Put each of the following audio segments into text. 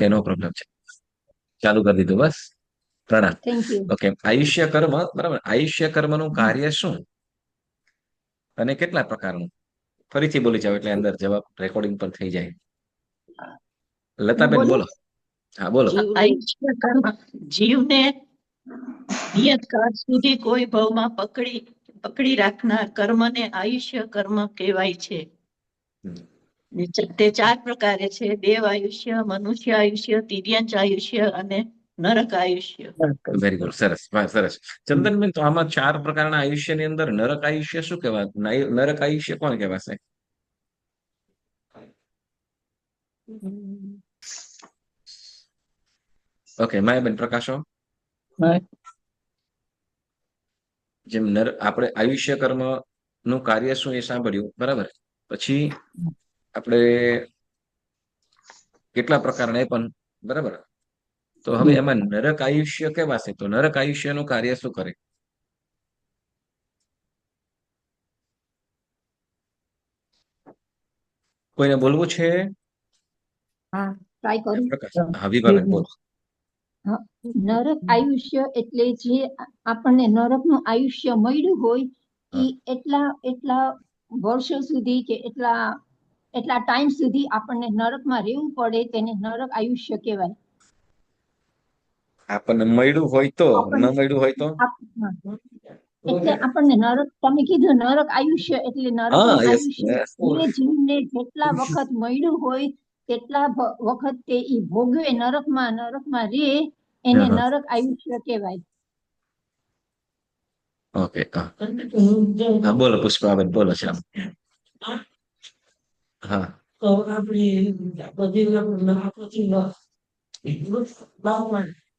Okay, નો problem છે. ચાલુ કરી દીધું, બસ. પ્રણામ. Thank you. ઓકે, આયુષ્ય કર્મ, બરાબર. આયુષ્ય કર્મનું કાર્ય શું અને કેટલા પ્રકારનું? ફરીથી બોલી જાવ એટલે અંદર જવાબ રેકોર્ડિંગ પર થઈ જાય. હું લતાબેન બોલું? બોલો. હા, બોલો. આયુષ્ય કર્મ જીવને નિયત કાળ સુધી કોઈ ભવમાં પકડી રાખનાર કર્મને આયુષ્ય કર્મ કહેવાય છે. હમ. તે 4 પ્રકારે છે: દેવ આયુષ્ય, મનુષ્ય આયુષ્ય, તિર્યંચ આયુષ્ય અને નરક આયુષ્ય. વેરી ગુડ, સરસ, વાહ, સરસ. ચંદનબેન, તો આમાં 4 પ્રકારના આયુષ્યની અંદર નરક આયુષ્ય શું કહેવાય? નરક આયુષ્ય કોણ કહેવાશે? ઓકે, માયાબેન પ્રકાશો. જેમ આપણે આયુષ્ય કર્મ નું કાર્ય શું એ સાંભળ્યું, બરાબર. પછી આપણે કેટલા પ્રકારના એ પણ, બરાબર. તો હવે એમાં નરક આયુષ્ય કેવાશે? તો નરક આયુષ્યનું કાર્ય શું કરે? કોઈને બોલવું છે? હા, ટ્રાય કરું. પ્રકાશ, હા, વિભાબેન બોલો. હા, નરક આયુષ્ય એટલે જે આપણને નરકનું આયુષ્ય મળ્યું હોય હા. એ એટલા એટલા વર્ષો સુધી કે એટલા એટલા ટાઈમ સુધી આપણને નરકમાં રહેવું પડે, તેને નરક આયુષ્ય કહેવાય. આપણને મળ્યું હોય તો, ન આપણને મળ્યું હોય તો? હા. એટલે આપણને નરક, તમે કીધું નરક આયુષ્ય એટલે હા, નરકનું યસ, આયુષ્ય યસ. જે જીવને જેટલા વખત મળ્યું હોય તેટલા વખત તે ઈ ભોગવે, નરકમાં રહે, એને નરક આયુષ્ય કહેવાય. ઓકે, હા, બોલો પુષ્પાબેન, બોલો છે. હા. તો આપણે બધી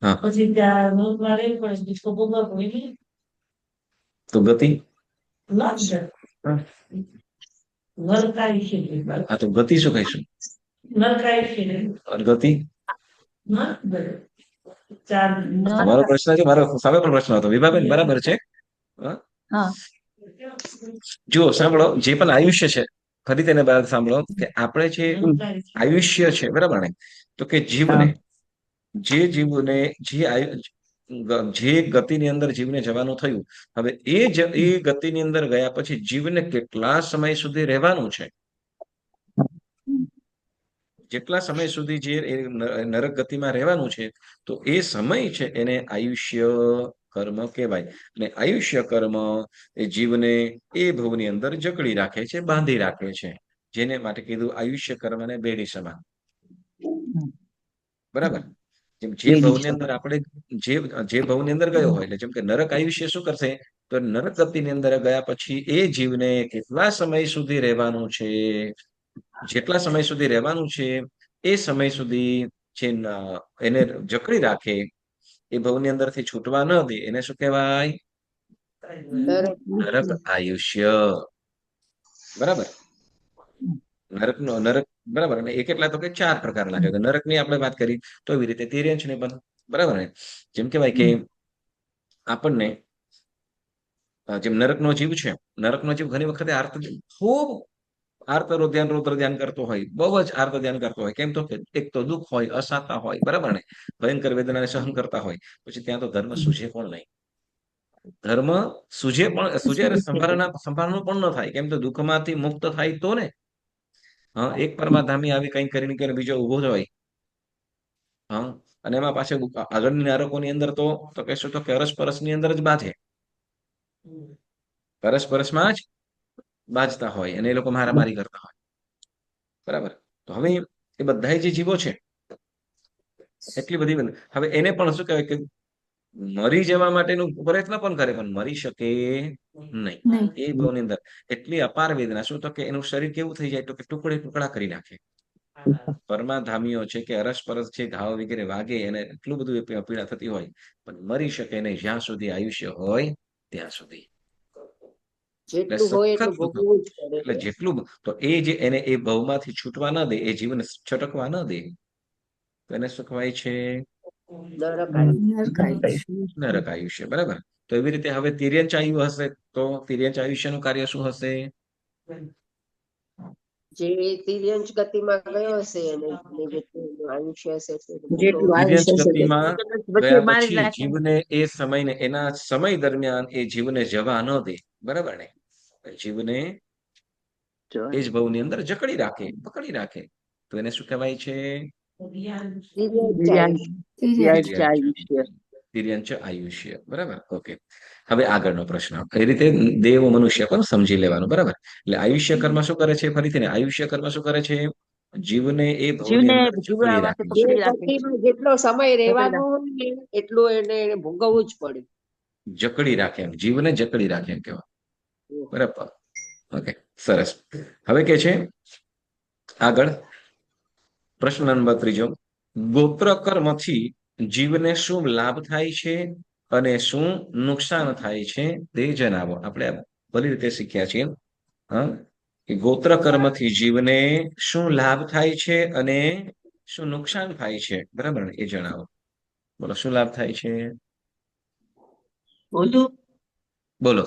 હા. પછી ત્યાં નોંધમાં રહેવું પડે, disco ભોગવવો પડે. તો ગતિ? નરક આયુષ્ય. હા, તો ગતિ શું કહીશું? નરક આયુષ્ય. અને ગતિ? તમારો નરક, પ્રશ્ન છે, મારો સામે પણ પ્રશ્ન હતો. વિભાબેન, બરાબર છે. હા? હા, જુઓ, સાંભળો, જે પણ આયુષ્ય છે, ફરી તેને બાદ સાંભળો કે આપણે જે આયુષ્ય છે, બરાબર ને, તો કે જીવને જે ગતિની અંદર જીવને જવાનું થયું, હવે એ ગતિની અંદર ગયા પછી જીવને કેટલા સમય સુધી રહેવાનું છે? જેટલા સમય સુધી જે નરક ગતિમાં રહેવાનું છે, તો એ સમય છે એને આયુષ્ય કર્મ કહેવાય. અને આયુષ્ય કર્મ એ જીવને એ ભવની અંદર જકડી રાખે છે, બાંધી રાખે છે. જેને માટે કીધું આયુષ્ય કર્મને બેડી સમાન. બરાબર. જેમ જે ભવની અંદર આપણે જે ભવની અંદર ગયો હોય, એટલે જેમ કે નરક આયુષ્ય શું કરશે? તો નરક ગતિની અંદર ગયા પછી એ જીવને કેટલા સમય સુધી રહેવાનું છે? જેટલા સમય સુધી રહેવાનું છે એ સમય સુધી જે એને જકડી રાખે, એ ભવની અંદરથી છૂટવા ન દે, એને શું કહેવાય? નરક આયુષ્ય. બરાબર. નરક, બરાબર. અને એ કેટલા? તો કે 4 પ્રકારના છે. નરક ની આપણે વાત કરી, તો એવી રીતે તિર્યંચ ને પણ, બરાબર ને. જેમ કહેવાય કે આપણને જેમ નરકનો જીવ છે, નરકનો જીવ ઘણી વખતે ખૂબ આર્તરો ધ્યાન રૌદ્ર ધ્યાન કરતો હોય, બહુ જ આર્ત ધ્યાન કરતો હોય. કેમ? તો એક તો દુઃખ હોય, અસાતા હોય, બરાબર ને, ભયંકર વેદનાને સહન કરતા હોય. પછી ત્યાં તો ધર્મ સૂઝે પણ નહીં. ધર્મ સૂજે અને સંભાળનું પણ ન થાય. કેમ? તો દુઃખમાંથી મુક્ત થાય તો ને. હા, એક પરમાધામી આવી કંઈ કરીને કે બીજો ઉભો જ હોય. હા, અને એમાં પાછળ આગળની નારકોની અંદર તો કહેશું તો કે અરસપરસની અંદર જ બાંધે. અરસપરસમાં જ બાજતા હોય અને એ લોકો મારામારી કરતા હોય. બરાબર. તો હવે એ બધા જે જીવો છે, એટલી બધી, હવે એને પણ શું કહેવાય કે મરી જવા માટેનું પ્રયત્ન પણ કરે, પણ મરી શકે નહીં. એ ભાવની અંદર એટલી અપાર વેદના, શું તો કે એનું શરીર કેવું થઈ જાય? તો કે ટુકડે ટુકડા કરી નાખે. પરમાધામીઓ છે કે અરસપરસ છે, ઘાવ વગેરે વાગે, એને એટલું બધું પીડા થતી હોય, પણ મરી શકે નહીં જ્યાં સુધી આયુષ્ય હોય ત્યાં સુધી. એટલે સખત એટલે જેટલું, તો એ જે એને એ ભવમાંથી છૂટવા ન દે, એ જીવન છટકવા ન દે, તો એને શું કહેવાય છે? નરક આયુષ્ય. બરાબર. તો એવી રીતે હવે તિર્યંચ આયુ હશે, તો તિર્યંચ આયુષ્યનું કાર્ય શું હશે? જે તિર્યંશ ગતિમાં ગયો હશે અને જે જેટલું એનું આયુષ્ય હશે એટલું જેટલું ભોગવવું. દિવ્યાંશ આયુષ્ય છે ગતિમાં પછી ગયા મારી પછી નાખે. જીવને એ સમયને એના સમય દરમિયાન એ જીવને જવા ન દે, બરાબર ને? જીવને એ જ ભવની અંદર જકડી રાખે, પકડી રાખે, તો એને શું કહેવાય છે? તિર્યંશ દિવ્યાંગ આયુષ્ય. આયુષ્ય. તિર્યંચ આયુષ્ય, બરાબર. ઓકે, હવે આગળનો પ્રશ્ન. એ રીતે દેવ મનુષ્ય પણ સમજી લેવાનું, બરાબર. એટલે આયુષ્ય કર્મ શું કરે છે? ફરીથી ને, આયુષ્ય કર્મ શું કરે છે? જીવને એ ભવની જીવને અંદર જકડી જીવવા રાખે માટે છે. જે પકડી રાખે છે. ગતિમાં જેટલો સમય રહેવાનું હોય ને એટલું એને ભોગવવું જ પડે. જકડી રાખે, એમ જીવને જકડી રાખે એમ કહેવાય, બરાબર. ઓકે, સરસ. હવે કે છે આગળ પ્રશ્ન નંબર 3. ગોત્ર કર્મથી જીવને શું લાભ થાય છે અને શું નુકસાન થાય છે તે જણાવો. આપણે આ બધી રીતે શીખ્યા છીએ, હા, કે ગોત્ર કર્મથી જીવને શું લાભ થાય છે અને શું નુકસાન થાય છે, બરાબર ને? એ જણાવો. બોલો, શું લાભ થાય છે? બોલું. બોલો.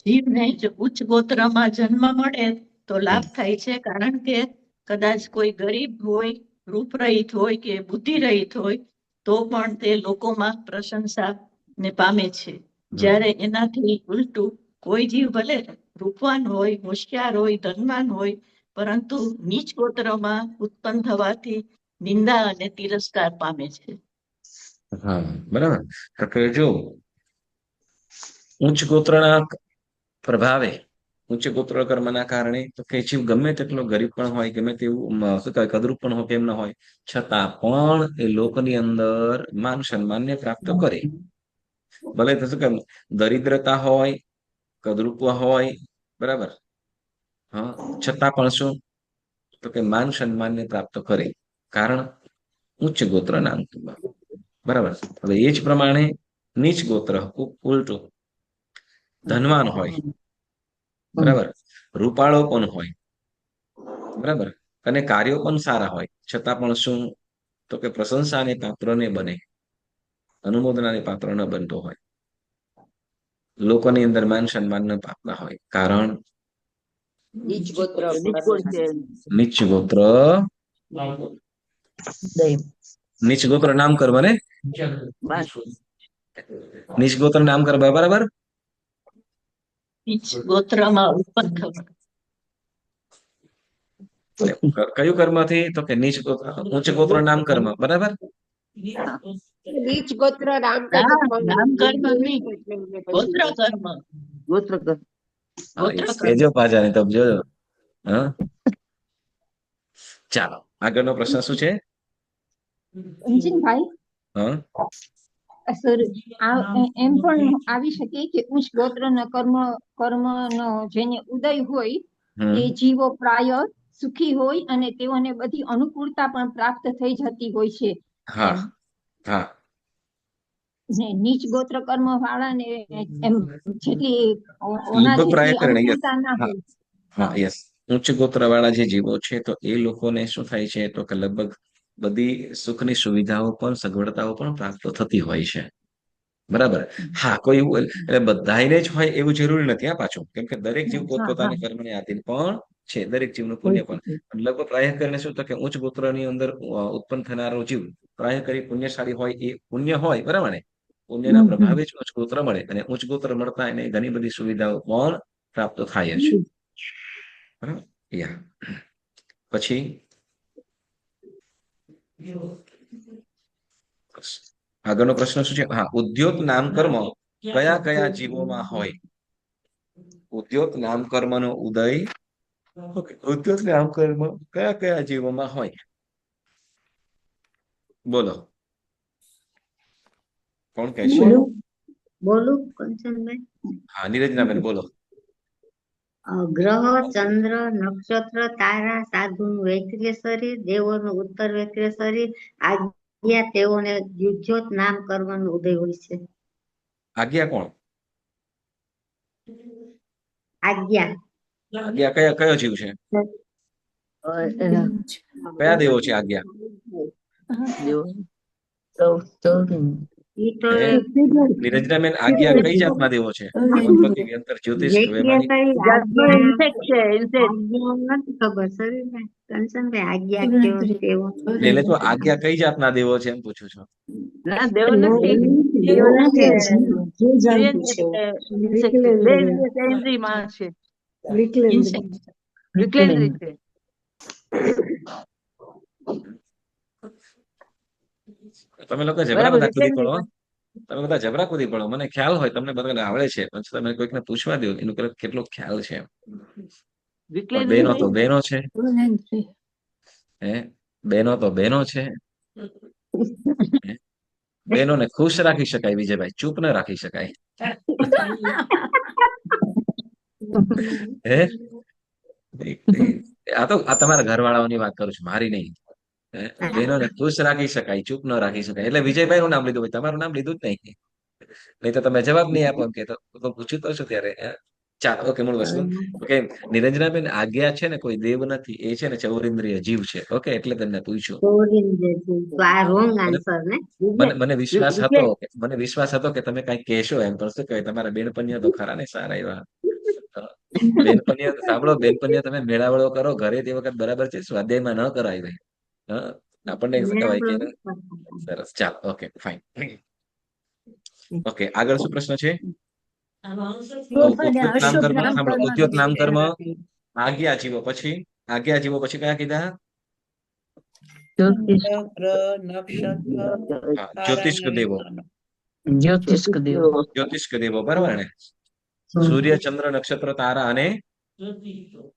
જીવને જો ઉચ્ચ ગોત્રમાં જન્મ મળે તો લાભ થાય છે, કારણ કે કદાચ કોઈ ગરીબ હોય, રૂપરહિત હોય કે બુદ્ધિરહિત હોય તો પણ તે લોકોમાં પ્રશંસા ને પામે છે. જ્યારે એનાથી ઉલટું કોઈ જીવ ભલે રૂપવાન હોય, હોશિયાર હોય, ધનવાન હોય, પરંતુ નીચ ગોત્રમાં ઉત્પન્ન થવાથી નિંદા અને તિરસ્કાર પામે છે. હા, બરાબર. તો કે જો ઉચ્ચ ગોત્રના પ્રભાવે, ઉચ્ચ ગોત્ર કર્મના કારણે, તો કે જીવ ગમે તેટલો ગરીબ પણ હોય, ગમે તેવું શું કહેવાય, કદરૂપ પણ હોય, કેમ ન હોય, છતાં પણ એ લોકની અંદર માન સન્માનને પ્રાપ્ત કરે. ભલે તો શું કે દરિદ્રતા હોય, કદરૂપ હોય, બરાબર, હા, છતાં પણ શું, તો કે માન સન્માનને પ્રાપ્ત કરે, કારણ ઉચ્ચ ગોત્ર નામ, બરાબર. હવે એ જ પ્રમાણે નીચ ગોત્ર ઉલટું ધનવાન હોય, બરાબર, રૂપાળો પણ હોય, બરાબર, અને કાર્યો પણ સારા હોય, છતાં પણ શું, તો કે પ્રશંસાને પાત્ર ને બને, અનુમોદનાને પાત્ર ન બનતો હોય, લોકોની અંદર માન સન્માન ન પામતા હોય, કારણ નીચ ગોત્ર નિષ્ફળ છે. નીચ ગોત્ર. દૈવ. નીચ ગોત્ર નામ કરવા ને, બસ. નીચ ગોત્ર નામ કરવા, બરાબર. નીચ ગોત્રમાં ઉત્પન્ન થવા. કયું કર્મથી? તો કે નીચ ગોત્ર, ઉચ્ચ ગોત્ર નામ કર્મ, બરાબર. નીચ ગોત્ર નામ ના, કર્મ નામ કર્મ નહીં, એટલે એને ગોત્ર પછી કર્મ. ગોત્ર કર. હા, ગોત્ર કર્મ. કેજો પાછા ને, તમે જોજો. હા, ચાલો, આગળનો પ્રશ્ન શું છે? અંજનભાઈ, હા, સર, એમ પણ આવી શકે કે ઉચ્ચ ગોત્રના કર્મનો જેને ઉદય હોય એ જીવો પ્રાય સુખી હોય અને તેઓને બધી અનુકૂળતા પણ પ્રાપ્ત થઈ જતી હોય છે. હા, એમ હા, ને નીચ ગોત્ર કર્મ વાળાને એમ જેટલી ઓના લગભગ પ્રાય જેટલી કરીને, યસ. અનુકૂળતા ના હા, હોય. હા, યસ. ઉચ્ચ ગોત્ર વાળા જે જીવો છે, તો એ લોકોને શું થાય છે, તો કે લગભગ બધી સુખની સુવિધાઓ પણ, સગવડતાઓ પણ પ્રાપ્ત થતી હોય છે, બરાબર. હા, કોઈ એવું એટલે બધાને જ હોય એવું જરૂરી નથી, આ પાછું, કેમ કે દરેક જીવ હા હા પોતપોતાની કર્મને આધીન પણ છે, દરેક જીવનું પુણ્ય પણ. લગભગ પ્રાય કરીને શું, તો કે ઉચ્ચ ગોત્રની અંદર ઉત્પન્ન થનારો જીવ પ્રાય કરી પુણ્યશાળી હોય, એ પુણ્ય હોય, બરાબર ને? પુણ્યના પ્રભાવે જ ઉચ્ચ ગોત્ર મળે, અને ઉચ્ચ ગોત્ર મળતા એને ઘણી બધી સુવિધાઓ પણ પ્રાપ્ત થાય છે, બરાબર. યા પછી આગળનો પ્રશ્ન શું છે? હા, ઉદ્યોત નામ કર્મ કયા કયા જીવોમાં હોય? ઉદ્યોત નામ કર્મનો ઉદય, ઉદ્યોત નામ કર્મ કયા કયા જીવોમાં હોય? બોલો, કોણ કહે છે? બોલું કંચનભાઈ? હા, નીરજનાબેન બોલો. ગ્રહ, ચંદ્ર, નક્ષત્ર, તારા, સાધુનું વૈત્રીય શરીર, દેવોનું ઉત્તર વૈત્રીય શરીર, આજ્ઞા તેઓને યુજ્યોત નામ કરવાનું ઉદય હોય છે. આજ્ઞા કોણ? આજ્ઞા. આજ્ઞા કયો જીવ છે? કયા દેવો છે આજ્ઞા? દેવો. ઈ તો હે નિરંજનાબેન આજ્ઞા કઈ જાતના દેવો છે? વનસ્પતિ વ્યંતર જ્યોતિષ કે વૈમાનિક? ઇન્સેક્ટ છે, ઇન્સેક્ટ. આજ્ઞા નથી ખબર શરીરને કંચનભાઈ આજ્ઞા કેવો તેવો એટલે તો આજ્ઞા કઈ જાતના દેવો છે એમ પૂછું છું. ના, દેવ નથી. દેવ નથી. ઇન્દ્રિયમાં છે. ઇન્સેક્ટ. વિકલેન્દ્રી છે. તમે લોકો જબરા બધા કૂદી પડો હો. તમે બધા જબરા કૂદી પડો. મને ખ્યાલ હોય તમને બધાને આવડે છે, પછી તમે કોઈકને પૂછવા દો એનું કેટલો ખ્યાલ છે. પણ બેનો તો બેનો છે, હે બેનો તો બેનો છે. હે? બેનોને ખુશ રાખી શકાય વિજયભાઈ, ચૂપ ન રાખી શકાય. હે આ તમારા ઘરવાળાઓની વાત કરું છું, મારી નહીં. બહેનોને ખુશ રાખી શકાય, ચૂપ ન રાખી શકાય. એટલે વિજયભાઈ નું નામ લીધું ભાઈ, તમારું નામ લીધું જ નહીં. નહીં તો તમે જવાબ નહીં આપો કે તો પૂછ્યું તો શું ત્યારે. ચાલો, ઓકે. મૂળ વસ્તુ ઓકે. નિરંજનાબેન આજ્ઞા છે ને કોઈ દેવ નથી, એ છે ને ચૌરિન્દ્રિય જીવ છે. ઓકે, એટલે તમને પૂછ્યું. મને વિશ્વાસ હતો કે તમે કઈ કહેશો એમ. પણ શું કહેવાય, તમારા બેનપણીઓ તો ખરા ને સારા એવા. બેનપણીઓ સાંભળો, બેનપણીઓ તમે મેળાવડો કરો ઘરે તે વખત બરાબર છે, સ્વાધ્યાયમાં ન કરાય ભાઈ. આપણને કહેવાય કે સરસ. ચાલો, ઓકે, ફાઇન. ઓકે, આગળ શું પ્રશ્ન છે? ઉદ્યોત નામ કર્મ આજ્ઞા જીવો. પછી આજ્ઞા જીવો પછી કયા કીધા? જ્યોતિષ્ક દેવો. જ્યોતિષ્ક દેવો, બરાબર ને? સૂર્ય, ચંદ્ર, નક્ષત્ર, તારા અને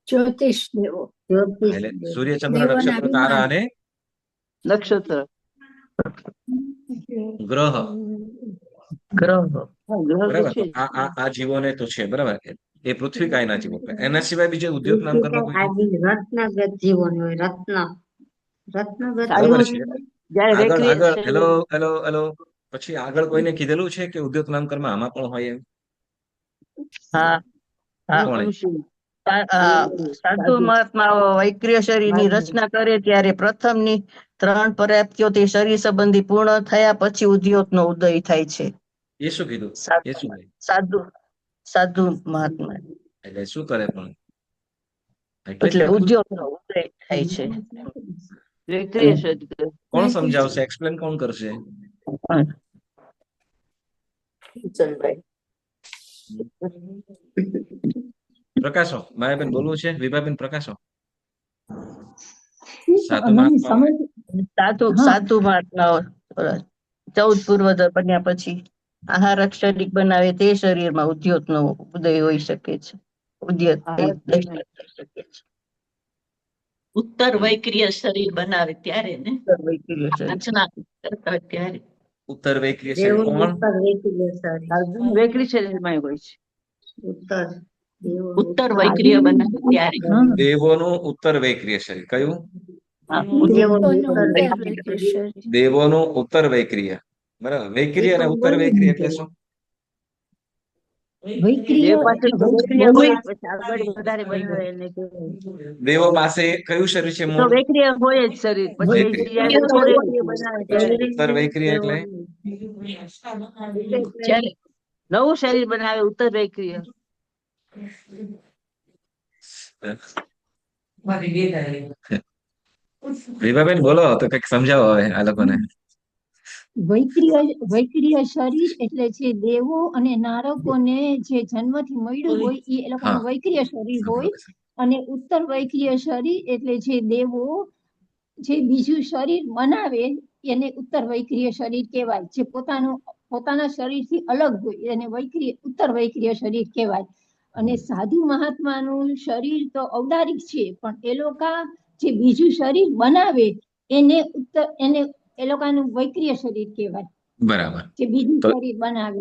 જ્યોતિષ દેવો. એટલે સૂર્ય, ચંદ્ર, નક્ષત્ર, તારા અને નક્ષત્ર, ગ્રહ. બરાબર. છે. આ જીવોને તો છે, બરાબર. એ પૃથ્વી કાયના જીવો. એના સિવાય બીજે ઉદ્યોગ નામ કર્મ રત્નગત જીવન હોય. રત્નગત બરાબર છે. જ્યારે આગળ recreation- હેલો હેલો હેલો પછી આગળ કોઈને કીધેલું છે કે ઉદ્યોગ નામ કર્મ આમાં પણ હોય એમ? હા, હા. કોણે? સાધુ મહાત્માઓ વૈક્રિય શરીરની રચના કરે ત્યારે પ્રથમની 3 પર્યાપ્તિઓ તે શરીર સંબંધી પૂર્ણ થયા પછી ઉદ્યોગનો ઉદય થાય છે. એ શું કીધું? એ શું કીધું? સાધુ મહાત્મા એટલે શું કરે પણ? એટલે ઉદ્યોગનો ઉદય થાય છે. વૈક્રિય શરીર. કોણ સમજાવશે? એક્સપ્લેન કોણ કરશે? પ્રકાશો. માયાબેન બોલવું છે? વિભાબેન પ્રકાશો. સાધુ મહાત્મા સાધુ મહાત્માઓ 14 પૂર્વજ બન્યા પછી આહારક શરીર બનાવે તે શરીરમાં ઉદ્યોગનો ઉદય હોઈ શકે છે. ઉદ્યોગ થઈ શકે છે. ઉત્તર વૈક્રિય શરીર બનાવે ત્યારે ને રચના કરતા ત્યારે ઉત્તર વૈક્રિય શરીર કોણ? વૈક્રિય શરીરમાં હોય છે. ઉત્તર ઉત્તર વૈક્રિય બનાવે ત્યારે દેવોનું ઉત્તર વૈક્રિય શરીર કયું? દેવોનું ઉત્તર વૈક્રિય. બરાબર. વૈક્રિય અને ઉત્તર વૈક્રિય એટલે શું? દેવો પાસે કયું શરીર છે? મૂળ વૈક્રિય હોય જ શરીર. પછી ઉત્તર વૈક્રિય એટલે નવું શરીર બનાવે ઉત્તર વૈક્રિય. વિભાબેન બોલો તો કઈક સમજાવો હવે આ લોકોને. વૈક્રિય શરીર એટલે છે દેવો અને નારકોને જે જન્મથી મળ્યું હોય એ લોકોનું વૈક્રિય શરીર હોય. અને ઉત્તર વૈક્રિય શરીર એટલે જે દેવો જે બીજું શરીર બનાવે એને ઉત્તર વૈક્રિય શરીર કહેવાય. જે પોતાના શરીરથી અલગ હોય એને ઉત્તર વૈક્રિય શરીર કહેવાય. અને સાધુ મહાત્માનું શરીર તો ઔદારિક છે, પણ એ લોકો જે બીજું શરીર બનાવે એને એ લોકોનું વૈક્રિય શરીર કહેવાય. બરાબર. જે બીજું શરીર બનાવે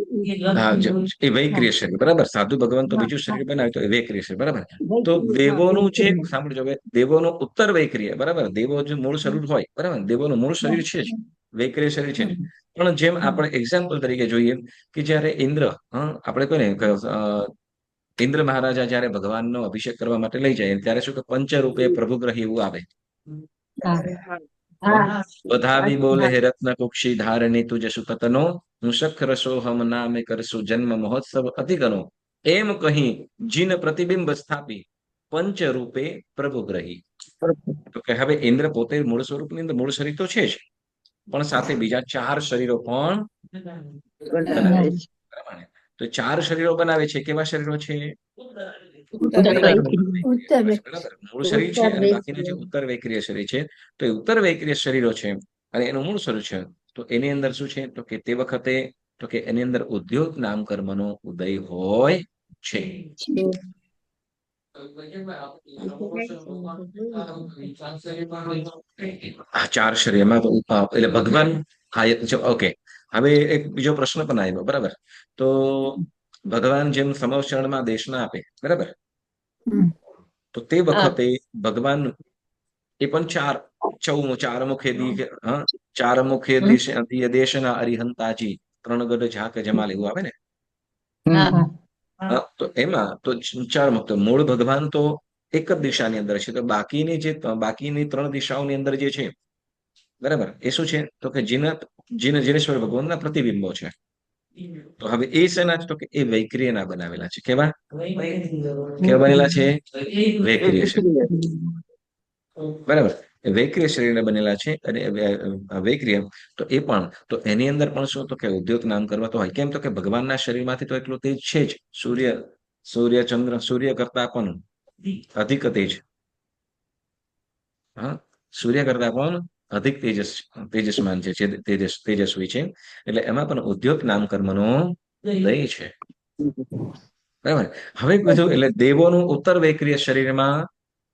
એ વૈક્રિય શરીર. બરાબર. સાધુ ભગવાન તો બીજું શરીર બનાવે તો એ વૈક્રિય શરીર. બરાબર. તો દેવોનું જે સાંભળજો, દેવોનું ઉત્તર વૈક્રિય. બરાબર. દેવો જે મૂળ શરીર હોય, બરાબર, દેવોનું મૂળ શરીર છે જ વૈક્રિય શરીર છે. પણ જેમ આપણે એક્ઝામ્પલ તરીકે જોઈએ કે જયારે ઇન્દ્ર, આપણે કહે ને ઇન્દ્ર મહારાજા જયારે ભગવાનનો અભિષેક કરવા માટે લઈ જાય ત્યારે શું કે પંચરૂપે પ્રભુગ્રહી એવું આવે. હા બધાવી બોલે હે રત્ન કુક્ષી ધારણી તુજ સુતતનો હું શખ રસો હમ નામે કરશું જન્મ મહોત્સવ અતિગનો એમ કહી જીન પ્રતિબિંબ સ્થાપી પંચ રૂપે પ્રભુ ગ્રહી. તો કે હવે ઇન્દ્ર પોતે મૂળ સ્વરૂપની અંદર મૂળ શરીર તો છે જ, પણ સાથે બીજા 4 શરીરો પણ બનાવે છે. બરાબર ને? તો 4 શરીરો બનાવે છે. કેવા શરીરો છે? ઉત્તર ઉત્તર બરાબર. મૂળ શરીર છે અને બાકીના જે ઉત્તર વૈક્રિય શરીર છે, તો એ ઉત્તર વૈક્રિય શરીરો છે અને એનું મૂળ સ્વરૂપ છે. તો એની અંદર શું છે? તો કે તે વખતે તો કે એની અંદર ઉદ્યોગ નામ કર્મનો ઉદય હોય છે. આ 4 શરીરમાં એટલે ભગવાન ઓકે. હવે એક બીજો પ્રશ્ન પણ આવ્યો. બરાબર. તો ભગવાન જેમ સમવચરણમાં દેશના આપે, બરાબર, તો તે વખતે ભગવાન એ પણ 4 મુખે ચાર મુખે દેશના અરિહંતાજી 3 ગઢ ઝાક જમાલ એવું આવે ને. તો એમાં તો 4 મુખ. મૂળ ભગવાન તો એક જ દિશાની અંદર છે. તો બાકીની 3 દિશાઓની અંદર જે છે, બરાબર, એ શું છે? તો કે જીનેશ્વર ભગવાનના પ્રતિબિંબો છે. તો હવે એ શેના છે? તો કે એ વૈક્રિયના બનાવેલા છે. કેવા બનેલા છે? વૈક્રિય શરીર. બરાબર. વૈક્રિય શરીરના બનેલા છે. અને વૈક્રિય તો એ પણ તો એની અંદર પણ શું? તો કે ઉદ્યોગ નામ કરવા તો હોય. કેમ? તો કે ભગવાનના શરીરમાંથી તો એટલું તેજ છે જ. સૂર્ય કરતા પણ અધિક તેજ. હા, સૂર્ય કરતા પણ અધિક તેજસ્માન છે, તેજસ્વી છે. એટલે એમાં પણ ઉદ્યોગ નામ કર્મનો ઉદય છે. બરાબર. હવે કીધું એટલે દેવોનું ઉત્તર વૈક્રિય શરીરમાં,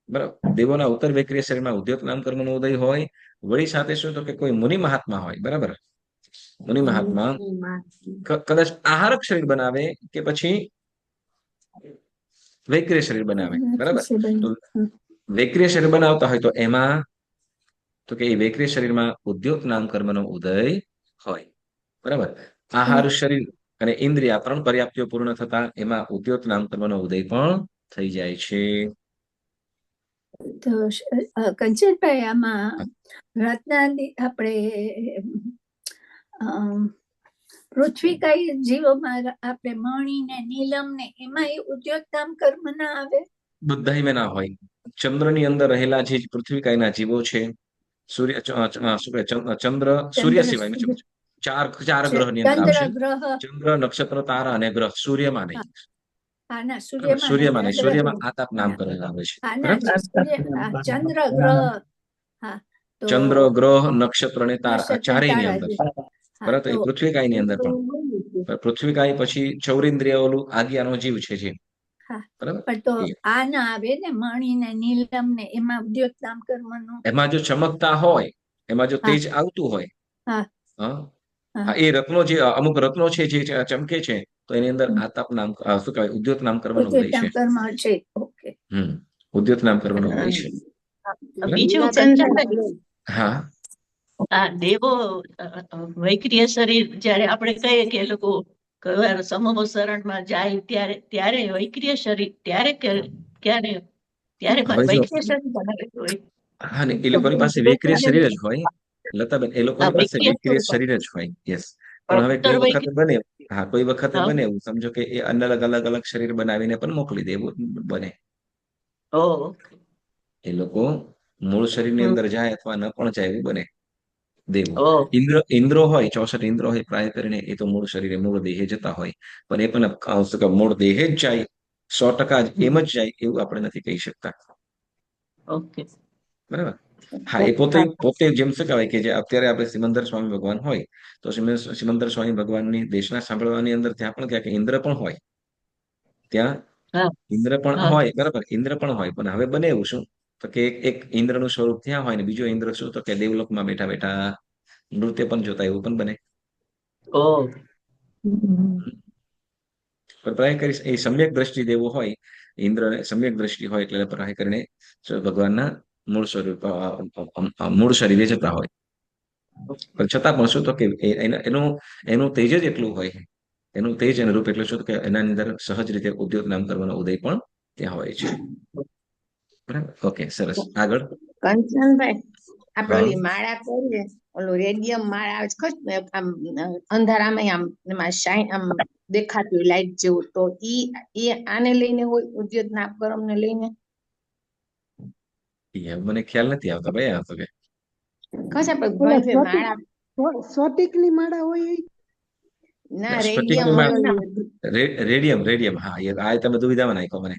બરાબર, દેવોના ઉત્તર વૈક્રિય શરીરમાં ઉદ્યોગ નામ કર્મનો ઉદય હોય. વળી સાથે શું? તો કે કોઈ મુનિ મહાત્મા હોય, બરાબર, મુનિ મહાત્મા કદાચ આહારક શરીર બનાવે કે પછી વૈક્રિય શરીર બનાવે, બરાબર. તો વૈક્રિય શરીર બનાવતા હોય તો એમાં તો કે એ વૈક્રિય શરીરમાં ઉદ્યોગ નામ કર્મનો ઉદય હોય. બરાબર. આહાર શરીર અને ઇન્દ્રિય 3 પર્યાપ્તિઓ પૂર્ણ થતા એમાં ઉદ્યોગ નામ કર્મનો ઉદય પણ થઈ જાય છે. તો કંચનભાઈ, આમાં રત્નાદી આપણે પૃથ્વીકાય જીવોમાં આપણે મણી ને નીલમ ને એમાં એ ઉદ્યોગ નામ કર્મ ના આવે? બધામાં ના હોય. ચંદ્રની અંદર રહેલા જે પૃથ્વીકાયના જીવો છે, ચંદ્ર સૂર્ય સિવાય 4 ગ્રહની અંદર આવશે. ચંદ્ર, નક્ષત્ર, તારા અને ગ્રહ. સૂર્યમાં નહીં. સૂર્યમાં નહીં. સૂર્યમાં આતાપ નામ કરેલા આવે છે. ચંદ્ર, ગ્રહ, ચંદ્ર, ગ્રહ, નક્ષત્ર અને તારા, આ ચારેયની અંદર. બરાબર. એ પૃથ્વીકાયની અંદર પણ. પૃથ્વીકાય પછી ચૌરેન્દ્રિય ઓલું આજ્ઞાનો જીવ છે જે. બરાબર. પણ તો આ ના આવે ને, મણી ને નીલમ ને એમાં ઉદ્યોગ નામ કર્મનું. એમાં જો ચમકતા હોય, એમાં જો તેજ આવતું હોય, એ રત્નો જે અમુક રત્નો છે જે ચમકે છે, તો એની અંદર આતાપ નામ શું કહેવાય? ઉદ્યોત નામ કરવાનો ઉદય છે. ઉદ્યોત નામ કરવાનો ઉદય છે. બીજું કંચનભાઈ, હા, આ દેવો વૈક્રિય શરીર જયારે આપણે કહીએ કે એ લોકો સમવસરણમાં જાય ત્યારે વૈક્રિય શરીર ત્યારે વૈક્રિય શરીર બનાવેલું હોય. હા, ને એ લોકોની પાસે વૈક્રિય શરીર જ હોય, લતાબેન. એ લોકોની પાસે વૈક્રિય શરીર જ હોય. યસ. પણ હવે કોઈ વખતે બને, કોઈ વખતે બને એવું સમજો કે એ અલગ શરીર બનાવીને પણ મોકલી દે, એવું બને. એ લોકો મૂળ શરીરની અંદર જાય અથવા ન પણ જાય એવું બને. દેવો ઇન્દ્રો હોય, 64 ઇન્દ્રો હોય, પ્રાય કરીને એ તો મૂળ શરીરે મૂળ દેહે જતા હોય. પણ એ પણ મૂળ દેહે જ જાય, 100% જ એમ જ જાય એવું આપણે નથી કહી શકતા. બરાબર. હા, એ પોતે જેમ શું કહેવાય કે જે અત્યારે આપણે સિમંદર સ્વામી ભગવાન હોય, તો સિમંદર સ્વામી ભગવાનની દેશના સાંભળવાની અંદર ત્યાં પણ ક્યાંક ઇન્દ્ર પણ હોય. ત્યાં ઇન્દ્ર પણ હોય, બરાબર, ઇન્દ્ર પણ હોય. પણ હવે બને એવું શું? તો કે એક ઇન્દ્રનું સ્વરૂપ ત્યાં હોય ને બીજો ઇન્દ્ર શું? તો કે દેવલોકમાં બેઠા બેઠા નૃત્ય પણ જોતા એવું પણ બને. પ્રાય કરી એ સમ્યક દ્રષ્ટિ દેવો હોય, ઇન્દ્રને સમ્યક દ્રષ્ટિ હોય એટલે પ્રાય કરીને ભગવાનના મૂળ સ્વરૂપ મૂળ શરીરે જતા હોય. પણ છતાં પણ શું? તો કે એનું તેજ જ એટલું હોય, એનું તેજ અને રૂપ એટલે શું? કે એના અંદર સહજ રીતે ઉદ્યોગ નામ કરવાનો ઉદય પણ ત્યાં હોય છે. બરાબર. ઓકે, સરસ. આગળ. કંચનભાઈ, આપણે હા. ઓલી માળા કરીએ, ઓલું રેડિયમ માળા આવે છે ખબર છે? આમ અંધારામાં આમ એમાં શાઇન આમ દેખાતું લાઈટ જેવું, તો ઈ આને લઈને હોય, ઉદ્યોત નામકરણ ને લઈને? મને ખ્યાલ નથી આવતો ભાઈ આ તો કે ખબર છે આપણે ઓલા ભાઈ માળા? સ્ફટિકની માળા હોય એ? ના, રેડિયમ સ્ફટિકની હોય રેડિયમ રેડિયમ હા આ તમે દુવિધામાં નાખ્યો મને.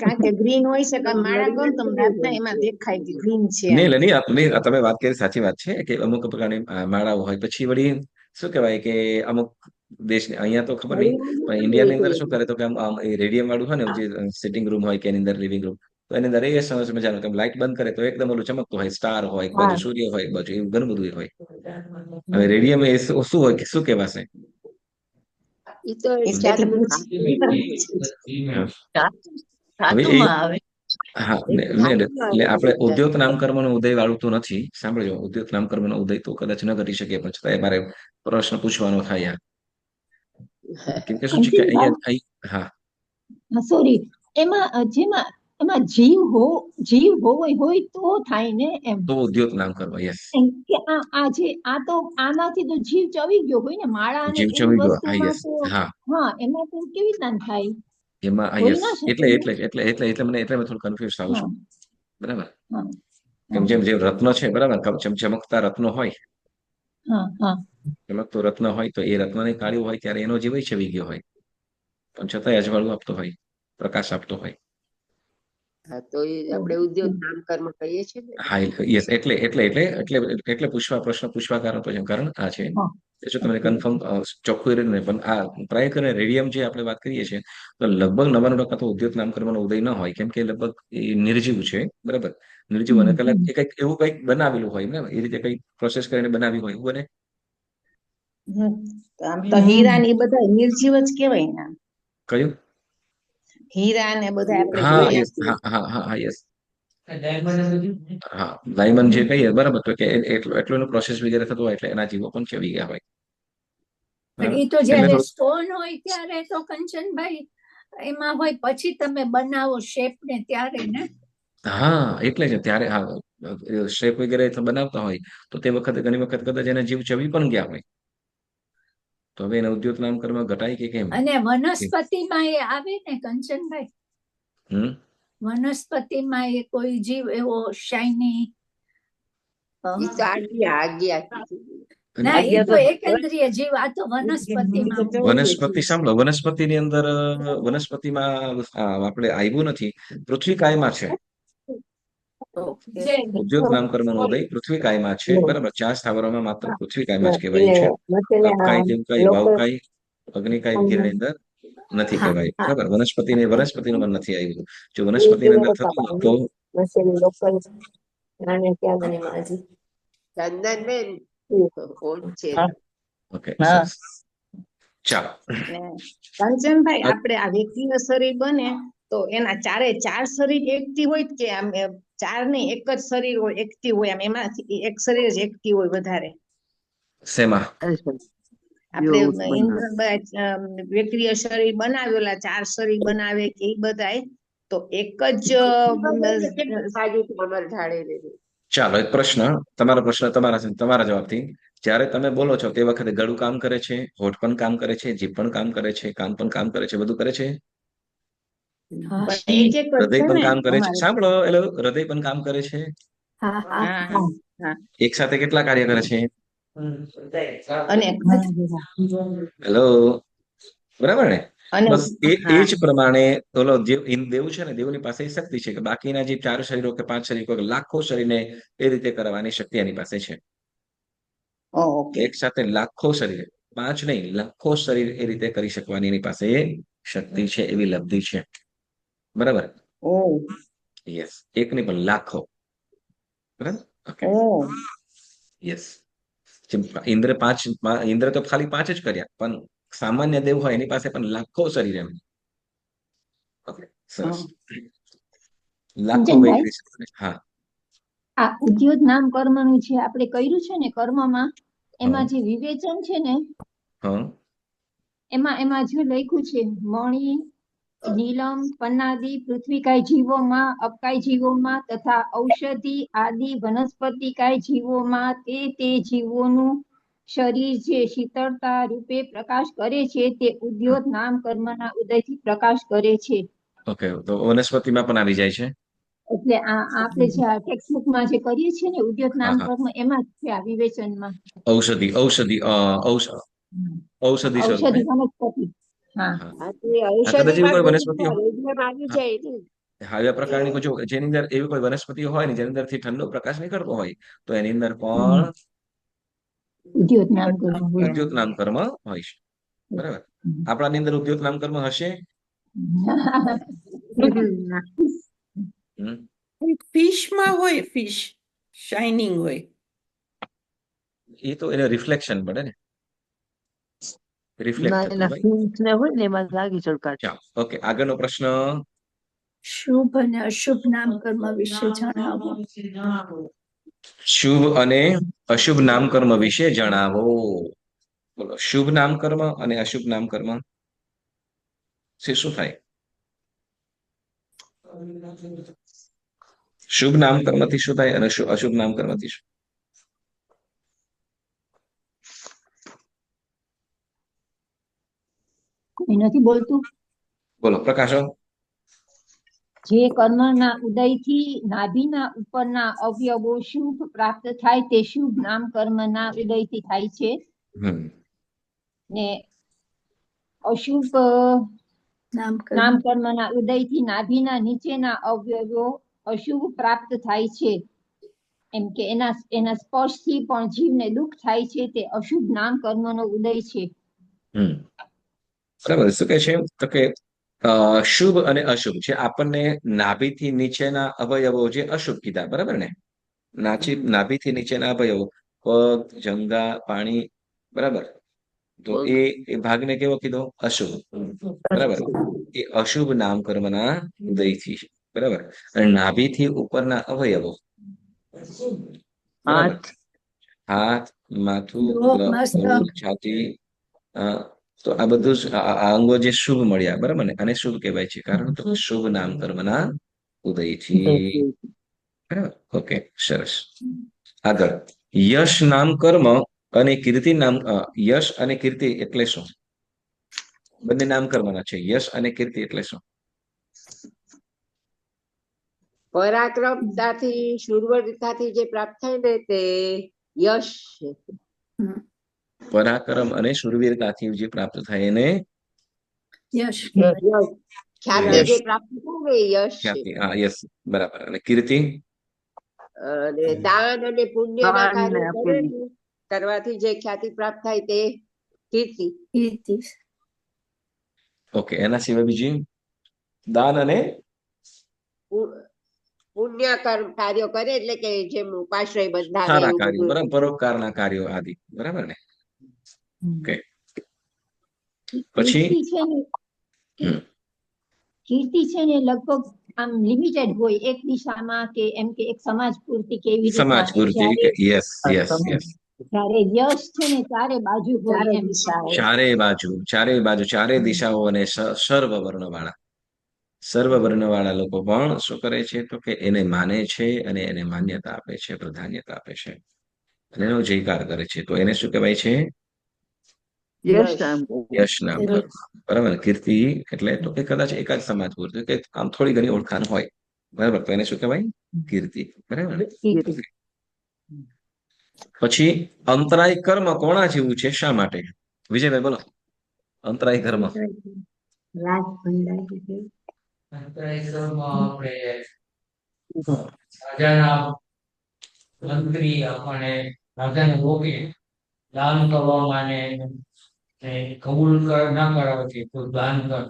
કારણ કે ગ્રીન હોય છે, કારણ માળા કરો ને તમે રાતના એમાં દેખાય કે ગ્રીન છે એમ. નહીં નહીં તમે વાત કરી સાચી વાત છે કે અમુક પ્રકારની માળાઓ હોય, પછી વળી શું કહેવાય કે અમુક દેશ અહીંયા તો ખબર નહીં, પણ ઇન્ડિયાની અંદર શું કરે તો કે આમ રેડિયમ વાળું હોય ને જે સિટિંગ રૂમ હોય કે એની અંદર લિવિંગ રૂમ, તો એની અંદર એ સમજ મજાનું કે લાઇટ બંધ કરે તો એકદમ ઓલું ચમકતું હોય, સ્ટાર હોય, એક બાજુ સૂર્ય હોય, એક બાજુ એવું ઘણું બધું હોય. હવે રેડિયમ એ શું હોય કે શું કહેવાશે? ઈ તો એટલે જાતનું હા. હવે એ ધાતુમાં આવે. હા એટલે આપણે ઉદ્યોત નામકર્મનો ઉદય વાળું તો નથી. સાંભળજો, ઉદ્યોત નામકર્મનો ઉદય તો કદાચ ન ઘટી શકે, પણ છતાં મારે પ્રશ્ન પૂછવાનો થાય કેમ કે શું છે કે હા સોરી, એમાં જીવ હોય તો થાય ને એમ. તો ઉદ્યોત નામકર્મ, યસ. એમ કે આનાથી તો જીવ ચવી ગયો હોય ને, માળા અને જીવ એવી ચવી ગયો, હા વસ્તુમાં યસ. તો હા એમાં તો કેવી રીતના થાય? એમાં હોઈ યસ ના શકે એટલે ને? એટલે એટલે એટલે એટલે મને એટલે મેં થોડું કન્ફ્યુઝ થાઉં છું. બરાબર. હા કેમ જેમ રત્ન છે, બરાબર, ચમકતા રત્નો હોય, હા હા ચમકતો રત્ન હોય તો એ રત્નની કાળિયું હોય ત્યારે એનો જીવ છવી ગયો હોય, પણ છતાંય અજવાળું આપતો હોય, પ્રકાશ આપતો હોય. હા, તો એ આપણે ઉદ્યોગ નામકર્મ કહીએ છીએ ને. હા યસ એટલે પ્રશ્ન પૂછવા કારણ આ છે. જો તમને કન્ફર્મ ચોખ્ખું રહે ને, પણ આ ટ્રાય કરીને રેડિયમ જે આપણે વાત કરીએ છીએ તો લગભગ 99% તો ઉદ્યોગ નામકર્મનો ઉદય ન હોય, કેમ કે લગભગ એ નિર્જીવ છે, બરાબર. નિર્જીવ અને કલાક એ કંઈક એવું કંઈક બનાવેલું હોય ને, એ રીતે કંઈક પ્રોસેસ કરીને બનાવી હોય એવું બને. આમ તો હીરા ને એ બધા નિર્જીવ જ કેવાય ને. કયું? હીરા ને બધા આપણે હા જોઈએ યસ છીએ. હા યસ હા, ડાયમંડ જે કહીએ, બરાબર, તો કે એટલો એનો પ્રોસેસ વગેરે થતો હોય એટલે એના જીવો પણ ચવી ગયા હોય. પણ એ તો જયારે સ્ટોન હોય ત્યારે તો કંચનભાઈ એમાં હોય, પછી તમે બનાવો શેપ ને ત્યારે ને. હા એટલે જ ત્યારે હા શેપ વગેરે બનાવતા હોય તો તે વખતે ઘણી વખત કદાચ એના જીવ ચવી પણ ગયા હોય, તો હવે એના ઉદ્યોગ નામકર્મ ઘટાય કે કેમ? અને વનસ્પતિમાં એ આવે ને કંચનભાઈ, વનસ્પતિમાં એ કોઈ જીવ એવો શાઇની? ઈ તો આજ્ઞા ના, એ તો એકેન્દ્રીય જીવ, આ તો વનસ્પતિમાં. વનસ્પતિ સાંભળો, વનસ્પતિની અંદર વનસ્પતિમાં આપણે આવ્યું નથી, પૃથ્વી કાયમાં છે. ઉદ્યોગ નામકર્મનો ઉદય પૃથ્વી કાયમાં છે, બરાબર. 4 સ્થાવરોમાં માત્ર પૃથ્વી કાયમાં જ કહેવાય છે. અપકાય, દેવકાય, વાવકાય, અગ્નિકાય વગેરેની અંદર નથી કહેવાય, બરાબર. વનસ્પતિનું પણ નથી આવ્યું. જો વનસ્પતિની અંદર થતું હોત તો ચંદનબેન ઓન છે. ઓકે, સરસ. ચાલો. કંચનભાઈ, આપણે આ વ્યક્તિનું શરીર બને તો એના 4 શરીર એકથી હોય કે આમ 4 નહીં, એક જ શરીર હોય એકથી હોય, આમ એમાંથી એક શરીર જ એકથી હોય વધારે? શેમાં? આપણે ઇન્દ્ર વ્યક્તિય શરીર બનાવેલા 4 શરીર બનાવે કે એ બધાય, તો એક જ અમર ઢાળે ચાલો, એક પ્રશ્ન, તમારો પ્રશ્ન તમારા જવાબથી. જ્યારે તમે બોલો છો તે વખતે ગળું કામ કરે છે, હોઠ પણ કામ કરે છે, જીભ પણ કામ કરે છે, કાન પણ કામ કરે છે, બધું કરે છે. એક જ હૃદય છે પણ ને કામ કરે છે, અમારે. સાંભળો, એટલે હૃદય પણ કામ કરે છે. એક સાથે કેટલા કાર્ય કરે છે? અને ઘણા બધા. હેલો, બરાબર ને? અને બસ એ જ પ્રમાણે ઓલો દેવ છે ને, દેવની પાસે શક્તિ છે કે બાકીના જે 4 શરીરો કે 5 શરીરો કે લાખો શરીરને એ રીતે કરવાની શક્તિ એની પાસે છે. એક સાથે લાખો શરીર, 5 નહીં, લાખો શરીર એ રીતે કરી શકવાની એની પાસે શક્તિ છે, એવી લબ્ધિ છે, બરાબર. યસ, એક નહીં પણ લાખો, બરાબર. Okay, yes. ઇન્દ્ર તો ખાલી 5 જ કર્યા, પણ સામાન્ય દેવ હોય એની પાસે પણ લાખો શરીર એમ. ઓકે, સરસ. લાખો વૈકરી. હા, આ ઉદ્યોગ નામ કર્મનું જે આપણે કર્યું છે ને કર્મમાં, એમાં જે વિવેચન છે ને, એમાં જે લખ્યું છે મણિ નીલમ, પન્નાદી, પૃથ્વીકાય જીવોમાં, અપકાય જીવોમાં તથા ઔષધિ આદિ વનસ્પતિકાય જીવોમાં તે જીવોનું શરીર જે શીતળતા રૂપે પ્રકાશ કરે છે તે ઉદ્યોત નામ કર્મના ઉદયથી પ્રકાશ કરે છે. ઓકે, તો વનસ્પતિમાં પણ આવી જાય છે. એટલે આપણે જે ટેક્સ્ટ બુકમાં જે કરીએ છીએ ને ઉદ્યોત નામ હા. કર્મ એમાં જ છે આ વિવેચનમાં. ઔષધિ સ્વરૂપે. ઔષધિ વનસ્પતિ. હા. હા. હા, તો એ કદાચ એવી ઔષધિમાં કોઈ જ વનસ્પતિ બધું રેડિયમ આવી હા, જાય ને. હા, એવા પ્રકારની જો જેની અંદર એવી કોઈ વનસ્પતિ હોય ને જેની અંદરથી ઠંડો પ્રકાશ નીકળતો હોય તો એની અંદર પણ ઉદ્યોત નામ કર્મ હોય. ઉદ્યોત નામ કર્મ હોય છે. બરાબર. આપણાની અંદર ઉદ્યોત નામ કર્મ હશે? હમ. ફિશમાં હોય, ફિશ શાઇનિંગ હોય. એ તો એને રિફ્લેક્શન પડે ને, રિફ્લેક્ટ થતું હોય. હોય ને એમાં લાગી ચડકાટ. ચાલો, ઓકે, આગળનો પ્રશ્ન. શુભ અને અશુભ નામ કર્મ વિશે જણાવો. શુભ અને અશુભ નામ કર્મ વિશે જણાવો. બોલો, શુભ નામ કર્મ અને અશુભ નામ કર્મ શું થાય? શુભ નામ કર્મથી શું થાય અને અશુભ નામ કર્મથી શું? કોઈ નથી બોલતું. બોલો, પ્રકાશો. જે કર્મના ઉદયથી નાભીના ઉપરના અવયવો શુભ પ્રાપ્ત થાય તે શુભ નામ કર્મના ઉદયથી થાય છે. ને અશુભ નામ કર્મના ઉદયથી નાભીના નીચેના અવયવો અશુભ પ્રાપ્ત થાય છે. એમ કે એના સ્પર્શથી પણ જીવને દુઃખ થાય છે તે અશુભ નામ કર્મનો ઉદય છે. બરાબર. શું કે છે તો કે શુભ અને અશુભ છે આપણને નાભીથી નીચેના અવયવો જે અશુભ કીધા, બરાબર ને? નાભીથી નીચેના અવયવો પગ, જંઘા, પાણી, બરાબર. તો એ ભાગને કેવો કીધો? અશુભ. બરાબર. એ અશુભ નામ કર્મના ઉદયથી છે. બરાબર. અને નાભીથી ઉપરના અવયવો હાથ, માથું, છાતી, તો આ બધું જ આ અંગો જે શુભ મળ્યા, બરાબર ને? અને શુભ કહેવાય છે કારણ તો શુભ નામ કર્મના ઉદયથી. બરાબર. ઓકે, સરસ. આગળ, યશ નામ કર્મ અને કીર્તિ નામ. યશ અને કીર્તિ એટલે શું? બંને નામ કર્મના છે. યશ અને કીર્તિ એટલે શું? પરાક્રમતાથી, શૂરવીરતાથી જે પ્રાપ્ત થાય ને તે યશ છે. પરાક્રમ અને શૂરવીરતાથી જે પ્રાપ્ત થાય એને યશ. ખ્યાતિ જે પ્રાપ્ત થાય ને એ યશ છે. હા, યસ, બરાબર. અને કીર્તિ? અને દાન અને પુણ્યના કાર્યો કરે ને કરવાથી જે ખ્યાતિ પ્રાપ્ત થાય તે કીર્તિ. ઓકે, એના સિવાય બીજી? દાન અને પુણ્ય કાર્યો કરે એટલે કે જેમ ઉપાશ્રય બંધાવે, સારા કાર્યો, બરાબર, પરોપકારના કાર્યો આદિ, બરાબર ને? ઓકે. પછી કીર્તિ છે ને લગભગ આમ લિમિટેડ હોય, એક દિશામાં કે એમ કે એક સમાજ પૂરતી કેવી રીતે સમાજ પૂરતી. Yes, yes, yes. જ્યારે યશ છે ને ચારે બાજુ હોય, એમ ચારે બાજુ, ચારે દિશાઓ અને સર્વ વર્ણવાળા. સર્વ વર્ણવાળા લોકો પણ શું કરે છે તો કે એને માને છે અને એને માન્યતા આપે છે, પ્રાધાન્યતા આપે છે અને એનો જયકાર કરે છે. તો એને શું કહેવાય છે? યશ નામ કર્મ. બરાબર. કીર્તિ એટલે તો કે કદાચ એકાદ સમાજ પૂરતું કે આમ થોડી ઘણી ઓળખાણ હોય, બરાબર, તો એને શું કહેવાય? કીર્તિ. બરાબર. પછી અંતરાય કર્મ કોના જેવું છે, શા માટે? વિજયભાઈ બોલો. અંતરાય કર્મ. અંતરાય કર્મ આપણે રાજાના મંત્રી આપણે રાજાને રોકે દાન કરવામાં ને કબૂલ ના કરાવતી તો દાન કર,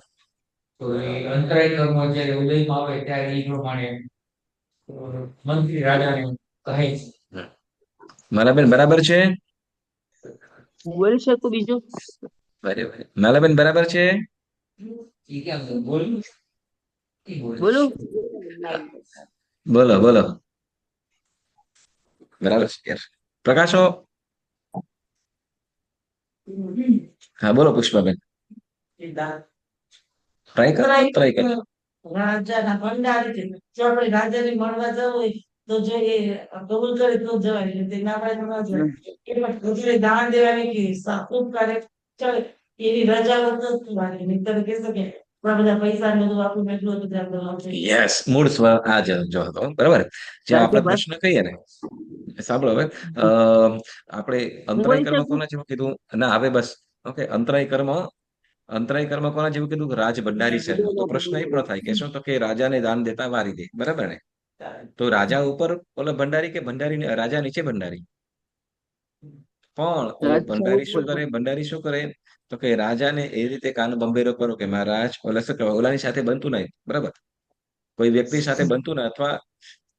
તો એ અંતરાય કર્મ જયારે ઉદયમાં આવે ત્યારે એ પ્રમાણે મંત્રી રાજાને કહે છે. માલાબેન બરાબર છે? બોલી શકું બીજું? બરાબર. માલાબેન બરાબર છે? બોલો બોલો બોલો. બરાબર છે યાર. પ્રકાશો? હા, બોલો પુષ્પાબેન. ટ્રાય કરો, ટ્રાય કરો. રાજાના ભંડારી છે. જો આપણે રાજાને મળવા જવું હોય તો જો એ કબૂલ કરે તો જવાય, નહીં તો ના પાડે તો ના જવાય. એ પણ ખજૂરી દાન દેવાની કે ખૂબ કાર્ય ચાલે એવી રજાઓ તો થવાની. નહીંતર કહેશો કે આપણા બધા પૈસા ને બધું આપણું એટલું હતું ત્યાં બધું આવશે. યસ, મૂળ સ્વર આ જો હતો, બરાબર. જે આપણે રાજ્યભાઈ પ્રશ્ન કહીએ ને, સાંભળો હવે, આપણે હું અંતરાય બોલી કર્મ શકું? કોના જેવું કીધું? ના, હવે બસ. ઓકે, અંતરાય કર્મ કોના જેવું કીધું? રાજ ભંડારી છે. તો પ્રશ્ન એ પણ થાય કે શું, તો કે રાજાને દાન દેતા વારી દે, બરાબર ને? તો રાજા ઉપર ઓલો ભંડારી કે ભંડારી રાજા નીચે ભંડારી? પણ ઓલો ભંડારી શું કરે? ભંડારી શું કરે? તો કે રાજાને એ રીતે કાન બંબેરો કરો કે મહારાજ, ઓલા શું કહેવાય, ઓલાની સાથે બનતું નહીં, બરાબર? કોઈ વ્યક્તિ સાથે બનતું ને, અથવા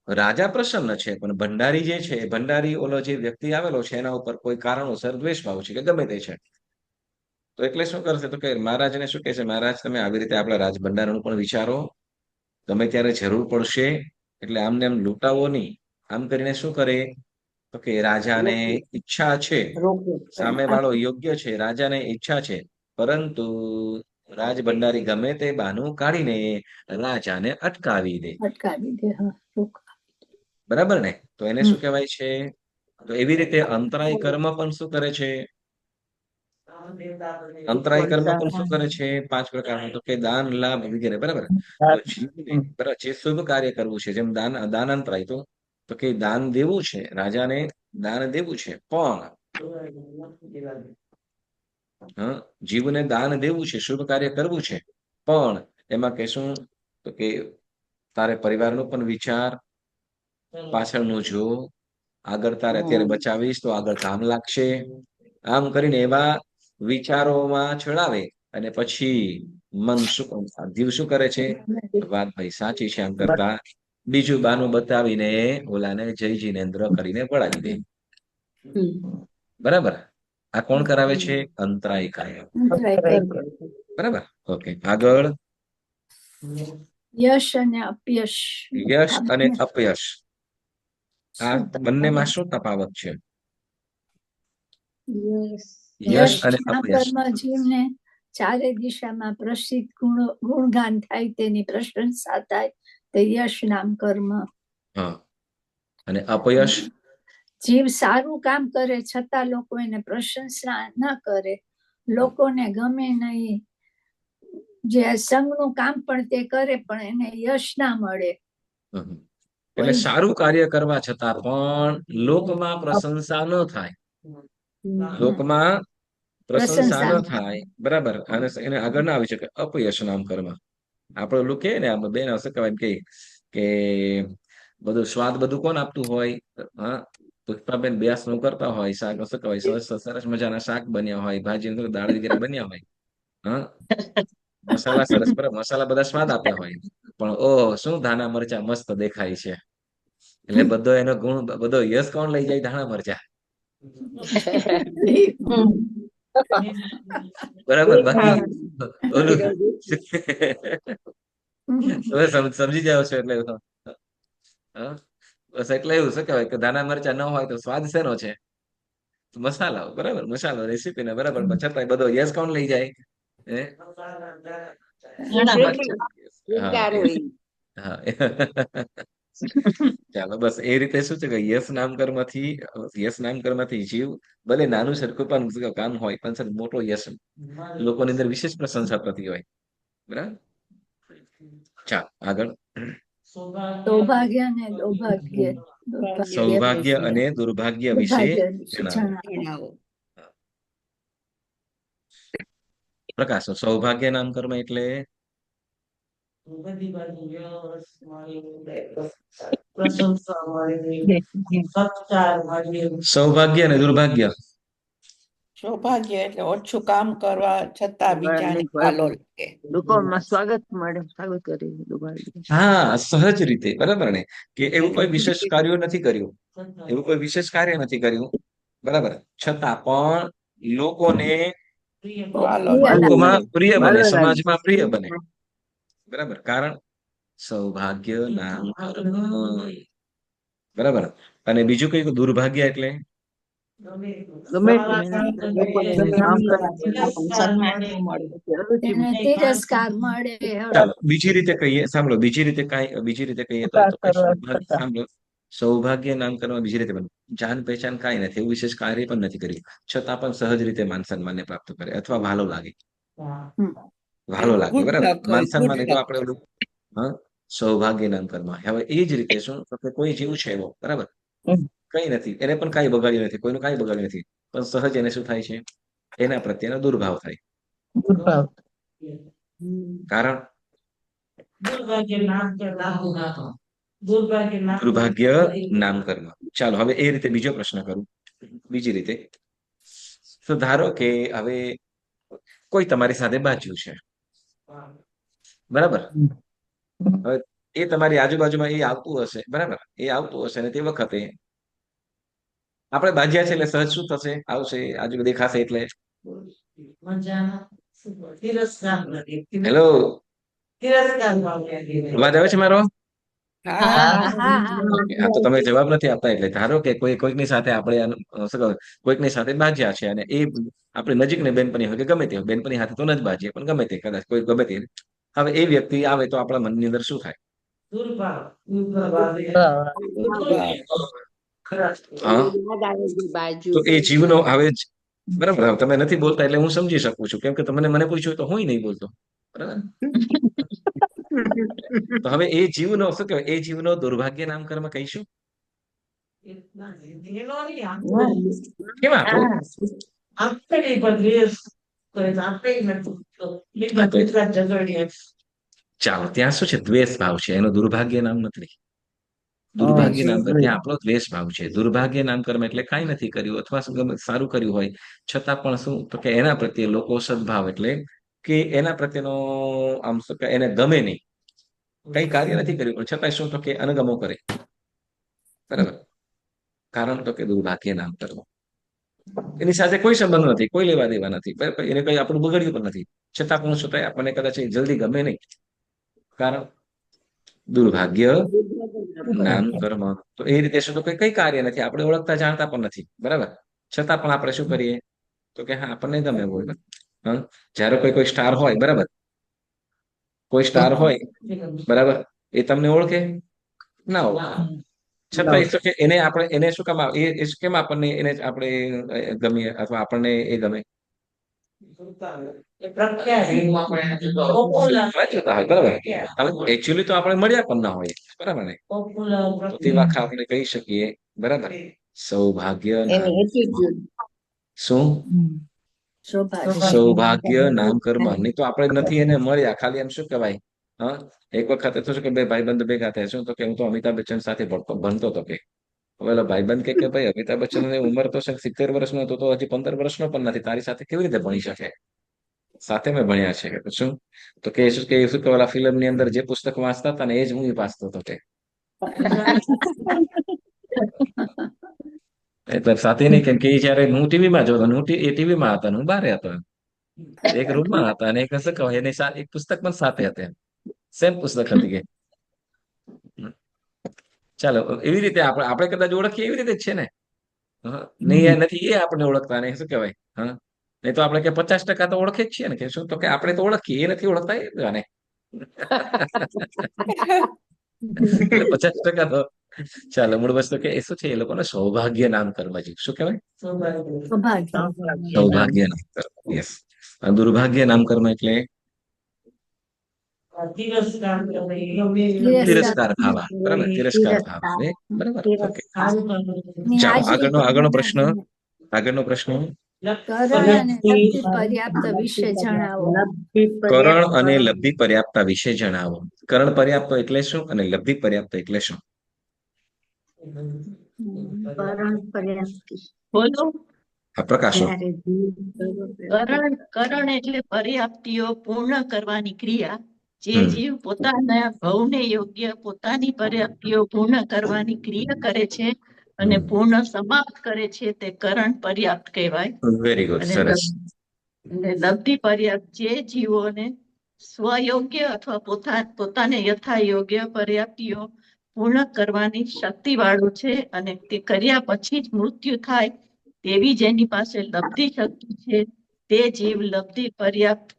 રાજા પ્રસન્ન છે પણ ભંડારી જે છે, ભંડારી ઓલો જે વ્યક્તિ આવેલો છે એના ઉપર કોઈ કારણોસર દ્વેષ ભાવ છે કે ગમે તે છે, તો એટલે શું કરશે? તો કે મહારાજને શું કહે છે? મહારાજ, તમે આવી રીતે આપણા રાજ ભંડારનું પણ વિચારો, ગમે ત્યારે જરૂર પડશે એટલે આમને આમ લૂંટાવો નહીં. આમ કરીને શું કરે? તો કે રાજાને ઈચ્છા છે, સામે વાળો યોગ્ય છે, રાજાને ઈચ્છા છે, પરંતુ રાજ ભંડારી ગમે તે બહાનું કાઢીને રાજાને અટકાવી દે. અટકાવી દે. હા, બરાબર ને? તો એને શું કહેવાય છે? તો એવી રીતે અંતરાય કર્મ પણ શું કરે છે? અંતરાય કર્મ પણ શું કરે છે? 5 પ્રકારનું, તો કે દાન, લાભ વગેરે, બરાબર. તો જીવને બરાબર જે શુભ કાર્ય કરવું છે, જેમ દાન અંતરાય, તો કે દાન દેવું છે, રાજાને દાન દેવું છે, પણ જીવને દાન દેવું છે, શુભ કાર્ય કરવું છે, પણ એમાં કે શું? તો કે તારે પરિવારનો પણ વિચાર, પાછળનું જો, આગળ તારે અત્યારે બચાવીશ તો આગળ કામ લાગશે, આમ કરીને એવા વિચારોમાં ચડાવે અને પછી મન જીવ શું કરે છે? વાત ભાઈ સાચી છે, આમ કરતા બીજું બાનું બતાવીને ઓલાને જય જીનેન્દ્ર કરીને પડાવી દે. બરાબર? આ કોણ કરાવે છે? અંતરાય કર્મ. બરાબર? ઓકે, આગળ. યશ અને અપયશ. યશ અને અપયશ, આ બંનેમાં શું તફાવત છે? યશ અને અપયશ. કર્મ જીવને ચારે દિશામાં પ્રસિદ્ધ ગુણગાન થાય, તેની પ્રશંસા થાય, તે યશ નામ કર્મ. અને અપયશ? જીવ સારું કામ કરે છતાં લોકો એને પ્રશંસા ના કરે, લોકોને ગમે નહીં, જે સંઘનું કામ પણ તે કરે પણ એને યશ ના મળે. એટલે સારું કાર્ય કરવા છતાં પણ લોકમાં પ્રશંસા ન થાય, લોકમાં પ્રશંસા ન થાય, બરાબર. અને એને આગળ ના આવી શકે. અપયશ નામ કર્મ. આપણે ઓલું કે ને, આમાં બેન શું કહેવાય કે બધું સ્વાદ બધું કોણ આપતું હોય? હા, પુષ્પાબેન બેસ નું કરતા હોય, શાક શું કહેવાય, સરસ મજાના શાક બન્યા હોય, ભાજી દાળ વગેરે બન્યા હોય, હા, મસાલા સરસ, બરાબર, મસાલા બધા સ્વાદ આપ્યા હોય, પણ ઓહ શું ધાણા મરચા મસ્ત દેખાય છે, એટલે બધો એનો ગુણ, બધો યશ કોણ લઈ જાય? ધાણા મરચા. બરાબર. બાકી ઓલું સમજી જાવ છો એટલે બસ એટલે એવું શું કહેવાય કે ધાણા મરચા ન હોય તો સ્વાદ શેનો છે? મસાલા, બરાબર, મસાલો રેસીપી ને, બરાબર. છતાં બધો યશ કોણ લઈ જાય? હા. ચાલો, બસ એ રીતે શું છે કે યશ નામ કર્મથી જીવ ભલે નાનું સરખું પણ કામ હોય પણ મોટો યશ લોકોની અંદર વિશેષ પ્રશંસા થતી હોય, બરાબર. ચાલ આગળ. સૌભાગ્ય અને દુર્ભાગ્ય. સૌભાગ્ય અને દુર્ભાગ્ય વિશે જણાવો. પ્રકાશ, સૌભાગ્ય નામ કર્મ એટલે? સૌભાગ્ય અને દુર્ભાગ્ય. સૌભાગ્ય એટલે ઓછું કામ કરવા છતાં બીજાને ભાલો લાગે. લોકોમાં સ્વાગત મળે, સ્વાગત કરી. હા, સહજ રીતે, બરાબર ને? કે એવું કોઈ વિશેષ કાર્ય નથી કર્યું, એવું કોઈ વિશેષ કાર્ય નથી કર્યું, બરાબર, છતાં પણ લોકોને લોકોમાં પ્રિય બને, સમાજમાં પ્રિય બને, બરાબર. કારણ સૌભાગ્ય નામ કર્મ, બરાબર. અને બીજું કયું? દુર્ભાગ્ય એટલે? ગમે તે મહેનત કરે એને કામ કરે છતાં પણ સન્માન ન મળે પછી અરુચિ એને તિરસ્કાર મળે. ચાલો બીજી રીતે કહીએ, સાંભળો, બીજી રીતે કહીએ તો સાંભળો, સૌભાગ્ય નામકરણ બીજી રીતે બને. જાન પહેચાન કાંઈ નથી, એવું વિશેષ કાર્ય પણ નથી કર્યું, છતાં પણ સહજ રીતે માન સન્માનને પ્રાપ્ત કરે અથવા ભાલો લાગે. ભાલો લાગે, બરાબર. માન સન્માન એ તો આપણે ઓલું સૌભાગ્ય નામકરણ. હવે એ જ રીતે શું તો કે કોઈ જીવ છે એવો, બરાબર, કઈ નથી, એને પણ કાંઈ બગાડ્યું નથી, કોઈનું કાંઈ બગાડ્યું નથી, પણ સહજ એને શું થાય છે, એના પ્રત્યેનો દુર્ભાવ થાય. કારણ દુર્ભાગ્ય નામકર્મ. ચાલો હવે એ રીતે બીજો પ્રશ્ન કરું. બીજી રીતે તો ધારો કે હવે કોઈ તમારી સાથે બાજ્યું છે, બરાબર. હવે એ તમારી આજુબાજુમાં એ આવતું હશે, બરાબર, એ આવતું હશે ને તે વખતે આપણે બાજ્યા છે એટલે સહજ શું થશે, આવશે, આજુ દેખાશે એટલે હેલો, અવાજ આવે છે મારો? આ તો તમે જવાબ નથી આપતા. એટલે ધારો કે કોઈકની સાથે આપણે કોઈકની સાથે બાજ્યા છે અને એ આપણી નજીકની બેનપણી હોય કે ગમે તે બેનપણી સાથે તો ન જ બાજીએ, પણ ગમે તે કદાચ કોઈ ગમે તે, હવે એ વ્યક્તિ આવે તો આપણા મનની અંદર શું થાય? તો એ જીવનો હવે બરાબર, તમે નથી બોલતા એટલે હું સમજી શકું છું, કેમ કે તમને મને પૂછ્યું તો હું નહીં બોલતો, બરાબર. તો હવે એ જીવનો શું કહેવાય, એ જીવનો દુર્ભાગ્ય નામકર્મ કહીશું. કેમ ચાલો ત્યાં શું છે, દ્વેષ ભાવ છે, એનો દુર્ભાગ્ય નામ નથી. દુર્ભાગ્ય નામ ત્યાં આપણો દ્વેષ ભાવ છે. દુર્ભાગ્ય નામકર્મ એટલે કાંઈ નથી કર્યું અથવા સારું કર્યું હોય છતાં પણ શું તો કે એના પ્રત્યે લોકો સદભાવ એટલે કે એના પ્રત્યેનો આમ શું કે એને ગમે નહીં, કઈ કાર્ય નથી કર્યું પણ છતાંય શું તો કે અનગમો કરે, બરાબર. કારણ તો કે દુર્ભાગ્ય નામકર્મ, એની સાથે કોઈ સંબંધ નથી, કોઈ લેવા દેવા નથી, એને કઈ આપણું બગડ્યું પણ નથી, છતાં પણ શું થાય, આપણને કદાચ જલ્દી ગમે નહીં. કારણ દુર્ભાગ્ય નામકર્મ. તો એ રીતે શું તો કઈ કાર્ય નથી, આપણે ઓળખતા જાણતા પણ નથી, બરાબર, છતાં પણ આપણે શું કરીએ તો કે હા આપણને ગમે હોય. જયારે કોઈ સ્ટાર હોય, બરાબર, કોઈ સ્ટાર હોય, બરાબર, એ તમને ઓળખે ના ઓળખે, છતાં શું કે એને શું કામ એ કેમ આપણને એને આપણે ગમીએ અથવા આપણને એ ગમે, એકચ્યુઅલી તો આપણે મળ્યા પણ ના હોય, બરાબર ને. તો તે વાખા આપણે કહી શકીએ, બરાબર, સૌભાગ્ય શું સૌભાગ્ય નામકર્મ. નહીં તો આપણે નથી એને મળ્યા, ખાલી એમ શું કહેવાય, એક વખત શું કે બે ભાઈબંધ ભેગા થાય, શું તો કે હું તો અમિતાભ બચ્ચન સાથે ભણતો હતો કે હવે ભાઈબંધ કે ભાઈ અમિતાભ બચ્ચન ની ઉંમર તો 70 વર્ષનો હતો, તો હજી 15 વર્ષનો પણ નથી, તારી સાથે કેવી રીતે ભણી શકે? સાથે મેં ભણ્યા છે. શું તો કે શું કે ઓલા ફિલ્મ ની અંદર જે પુસ્તક વાંચતા હતા ને એ જ હું વાંચતો હતો કે એટલે સાથે નહીં, કેમ કે જયારે હું ટીવીમાં જોતો, એ ટીવીમાં હતા, હું બારે હતો, એક રૂમમાં હતા અને એક શું કહેવાય એની એક પુસ્તક પણ સાથે હતા, સેમ પુસ્તક હતી કે. ચાલો એવી રીતે આપણે કદાચ ઓળખીએ એવી રીતે જ છે ને, નહીં નથી એ આપણે ઓળખતા ને શું કહેવાય, નહીં તો આપણે કે 50% તો ઓળખે જ છીએ ને, કે શું તો કે આપણે તો ઓળખીએ, એ નથી ઓળખતા એ ને. એટલે 50% તો ચાલો મૂળ વસ્તુ કે એ શું છે, એ લોકોને સૌભાગ્ય નામ કરવા જોઈએ. શું કહેવાય? સૌભાગ્ય નામ કર્મ. યસ. દુર્ભાગ્ય નામ કર્મ એટલે તિરસ્કાર ભાવ, બરાબર, તિરસ્કાર ભાવ, બરાબર. ઓકે, ચાલો આગળનો પ્રશ્ન. કરણ અને લબ્ધિ પર્યાપ્તા વિશે જણાવો. કરણ પર્યાપ્ત એટલે શું અને લબ્ધિ પર્યાપ્ત એટલે શું? બોલો. પ્રકાશો. કરણ એટલે પર્યાપ્તિઓ પૂર્ણ કરવાની ક્રિયા. જે જીવ પોતાના ભવને યોગ્ય પોતાની પર્યાપ્તિઓ પૂર્ણ કરવાની ક્રિયા કરે છે અને પૂર્ણ સમાપ્ત કરે છે તે કરણ પર્યાપ્ત કહેવાય. વેરી ગુડ, સરસ. અને લબ્ધિ પર્યાપ્ત જે જીવોને સ્વયોગ્ય અથવા પોતાને યથાયોગ્ય પર્યાપ્તિઓ પૂર્ણ કરવાની શક્તિ વાળું છે અને તે કર્યા પછી જ મૃત્યુ થાય તેવી જેની પાસે લબ્ધિ શક્તિ છે તે જીવ લબ્ધિ પર્યાપ્ત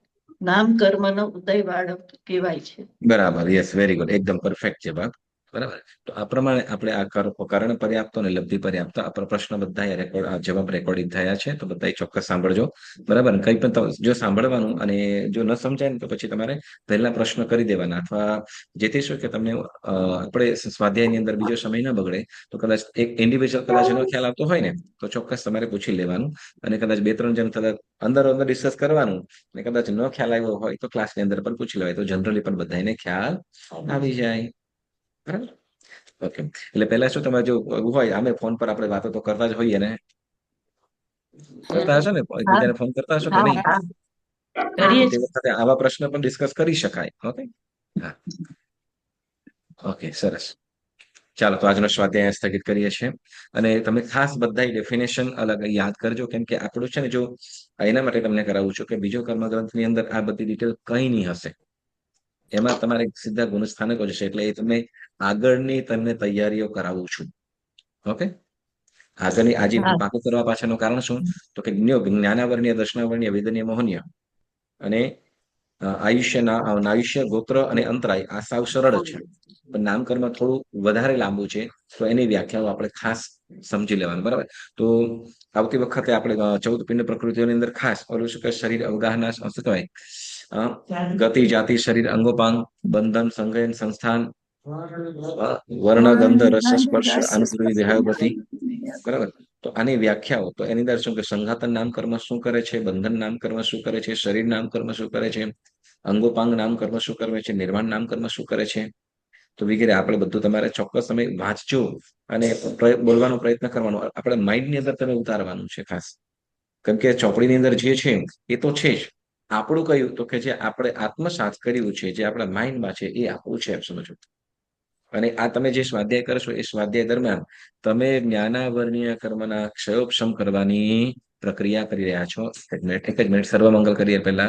નામ કર્મનો ઉદયવાળો કહેવાય છે. બરાબર, યસ, વેરી ગુડ, એકદમ પરફેક્ટ જવાબ. બરાબર. તો આ પ્રમાણે આપણે આ કરણ પર્યાપ્તો અને લબ્ધિ પર્યાપ્ત આ પ્રશ્ન બધા રેકોર્ડ, આ જવાબ રેકોર્ડિંગ થયા છે. તો બધા ચોક્કસ સાંભળજો. બરાબર. કંઈ પણ જો સાંભળવાનું અને જો ન સમજાય ને તો પછી તમારે પહેલા પ્રશ્ન કરી દેવાના, અથવા જેથી શું કે તમને આપણે સ્વાધ્યાયની અંદર બીજો સમય ન બગડે તો કદાચ એક ઇન્ડિવિજ્યુઅલ કદાચ એનો ખ્યાલ આવતો હોય ને તો ચોક્કસ તમારે પૂછી લેવાનું, અને કદાચ 2-3 જણ કદાચ અંદર ડિસ્કસ કરવાનું, અને કદાચ ન ખ્યાલ આવ્યો હોય તો ક્લાસની અંદર પણ પૂછી લેવાય, તો જનરલી પણ બધાને ખ્યાલ આવી જાય. બરાબર. ઓકે. એટલે પહેલા શું તમારે જો હોય, આમે ફોન પર આપણે વાતો તો કરતા જ હોઈએ ને, કરતા હશો ને, એકબીજાને ફોન કરતા હશો કે નહીં? તે વખતે આવા પ્રશ્ન પણ ડિસ્કસ કરી શકાય. ઓકે. હા, ઓકે, સરસ. ચાલો, તો આજનો સ્વાધ્યાય સ્થગિત કરીએ છીએ. અને તમે ખાસ બધા ડેફિનેશન અલગ યાદ કરજો, કેમ કે આપણું છે ને, જો એના માટે તમને કરાવું છું કે બીજો કર્મગ્રંથની અંદર આ બધી ડિટેલ કંઈ નહીં હશે, એમાં તમારે સીધા ગુણસ્થાનકો જશે. એટલે એ તમે આગળની તમને તૈયારીઓ કરાવું છું. ઓકે. આગળની આજે પાકું કરવા પાછળનું કારણ શું? તો કે જ્ઞાનાવર્ણ્ય, દર્શનાવર્ણ્ય, વેદનીય, મોહનીય અને આયુષ્ય, ગોત્ર અને અંતરાય આ સાવ સરળ છે, પણ નામકર્મ થોડું વધારે લાંબુ છે. તો એની વ્યાખ્યાઓ આપણે ખાસ સમજી લેવાનું. બરાબર. તો આવતી વખતે આપણે 14 પિંડ પ્રકૃતિઓની અંદર ખાસ ઓલું શું કે શરીર અવગાહના, શું કહેવાય, ગતિ, જાતિ, શરીર, અંગોપાંગ, બંધન, સંગયન, સંસ્થાન, વર્ણ, ગંધ, રસ, સ્પર્શ, અનુભૂતિ, દેહાગતિ. બરાબર. તો આની વ્યાખ્યાઓ, તો એની અંદર શું કે સંઘાતન નામ કર્મ શું કરે છે, બંધન નામ કર્મ શું કરે છે, શરીર નામ કર્મ શું કરે છે, અંગોપાંગ નામ કર્મ શું કરે છે, નિર્માણ નામ કર્મ શું કરે છે, તો વગેરે આપણે બધું તમારે ચોક્કસ સમય વાંચજો અને બોલવાનો પ્રયત્ન કરવાનો. આપણે માઇન્ડની અંદર તમે ઉતારવાનું છે ખાસ, કેમ કે ચોપડીની અંદર જે છે એ તો છે જ. આપણું કયું તો કે જે આપણે આત્મસાત કર્યું છે, જે આપણા માઇન્ડમાં છે, એ આપણું છે, સમજો. અને આ તમે જે સ્વાધ્યાય કરશો એ સ્વાધ્યાય દરમિયાન તમે જ્ઞાનાવર્ણ્ય કર્મના ક્ષયોપશમ કરવાની પ્રક્રિયા કરી રહ્યા છો. એક જ મિનિટ, સર્વમંગલ કરીએ પહેલા.